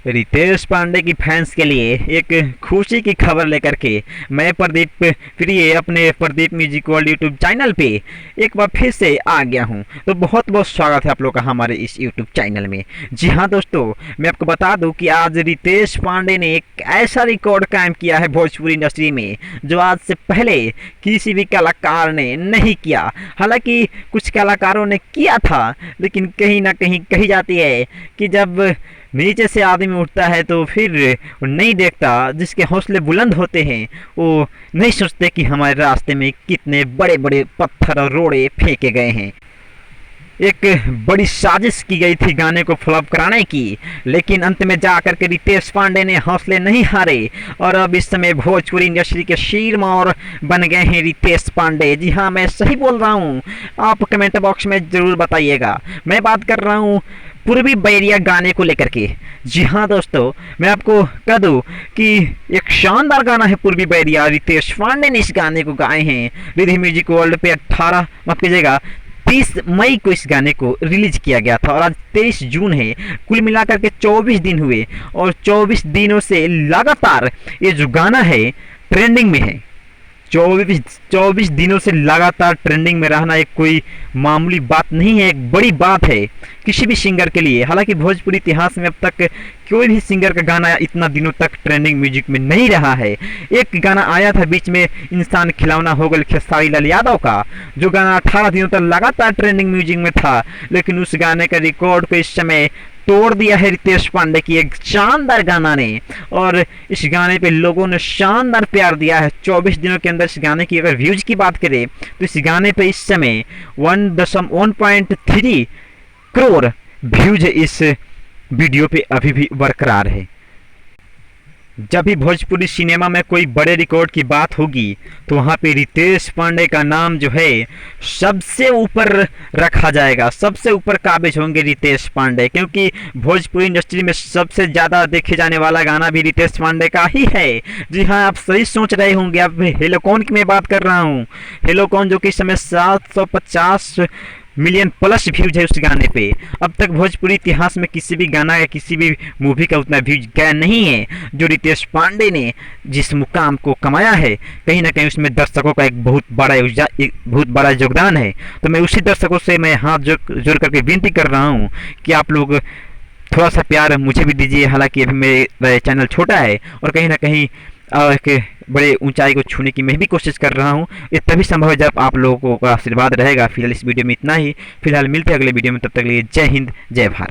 रितेश पांडे की फैंस के लिए एक खुशी की खबर लेकर के मैं प्रदीप प्रिय अपने Pradeep music world YouTube channel पे एक बार फिर से आ गया हूं। तो बहुत बहुत स्वागत है आप लोग का हमारे इस यूट्यूब चैनल में। जी हां दोस्तों, मैं आपको बता दूं कि आज रितेश पांडे ने एक ऐसा रिकॉर्ड कायम किया है भोजपुरी इंडस्ट्री में जो आज से पहले किसी भी कलाकार ने नहीं किया। हालांकि कुछ कलाकारों ने किया था, लेकिन कहीं ना कहीं कही जाती है कि जब नीचे से आदमी उठता है तो फिर वो नहीं देखता, जिसके हौसले बुलंद होते हैं वो नहीं सोचते कि हमारे रास्ते में कितने बड़े बड़े पत्थर और रोड़े फेंके गए हैं। एक बड़ी साजिश की गई थी गाने को फ्लॉप कराने की, लेकिन अंत में जाकर के रितेश पांडे ने हौसले नहीं हारे और अब इस समय भोजपुरी इंडस्ट्री के शीरमौर बन गए हैं रितेश पांडे। जी हाँ, मैं सही बोल रहा हूँ, आप कमेंट बॉक्स में ज़रूर बताइएगा। मैं बात कर रहा हूँ पूर्वी बैरिया गाने को लेकर के। जी हाँ दोस्तों, मैं आपको कह दूँ कि एक शानदार गाना है पूर्वी बैरिया। रितेश पांडे ने इस गाने को गाए हैं रिधि म्यूजिक वर्ल्ड पे 18 माफ कीजिएगा 30 मई को इस गाने को रिलीज किया गया था और आज 23 जून है। कुल मिलाकर के 24 दिन हुए और 24 दिनों से लगातार ये जो गाना है ट्रेंडिंग में है। 24 दिनों से लगातार ट्रेंडिंग में रहना एक कोई मामूली बात नहीं है, एक बड़ी बात है किसी भी सिंगर के लिए। हालांकि भोजपुरी इतिहास में अब तक कोई भी सिंगर का गाना इतना दिनों तक ट्रेंडिंग म्यूजिक में नहीं रहा है। एक गाना आया था बीच में, इंसान खिलौना हो गल खेसारी लाल यादव का, जो गाना 18 दिनों तक लगातार ट्रेंडिंग म्यूजिक में था, लेकिन उस गाने का रिकॉर्ड को इस समय तोड़ दिया है रितेश पांडे की एक शानदार गाना ने। और इस गाने पे लोगों ने शानदार प्यार दिया है। 24 दिनों के अंदर इस गाने की अगर व्यूज की बात करें तो इस गाने पे इस समय 1.3 करोड़ व्यूज इस वीडियो पे अभी भी बरकरार है। जब भी भोजपुरी सिनेमा में कोई बड़े रिकॉर्ड की बात होगी तो वहाँ पे रितेश पांडे का नाम जो है सबसे ऊपर रखा जाएगा, सबसे ऊपर काबिज होंगे रितेश पांडे, क्योंकि भोजपुरी इंडस्ट्री में सबसे ज़्यादा देखे जाने वाला गाना भी रितेश पांडे का ही है। जी हाँ, आप सही सोच रहे होंगे। अब हेलोकॉन की मैं बात कर रहा हूँ। हेलोकॉन जो कि इस समय 750 मिलियन प्लस व्यूज है उस गाने पे। अब तक भोजपुरी इतिहास में किसी भी गाना या किसी भी मूवी का उतना व्यूज गया नहीं है जो रितेश पांडे ने जिस मुकाम को कमाया है। कहीं ना कहीं उसमें दर्शकों का एक बहुत बड़ा योगदान है। तो मैं उसी दर्शकों से मैं हाथ जोड़ करके विनती कर रहा हूँ कि आप लोग थोड़ा सा प्यार मुझे भी दीजिए। हालांकि अभी मेरा चैनल छोटा है और कहीं ना कहीं एक बड़े ऊंचाई को छूने की मैं भी कोशिश कर रहा हूं। ये तभी संभव है जब आप लोगों का आशीर्वाद रहेगा। फिलहाल इस वीडियो में इतना ही। फिलहाल मिलते हैं अगले वीडियो में, तब तक के लिए जय हिंद जय भारत।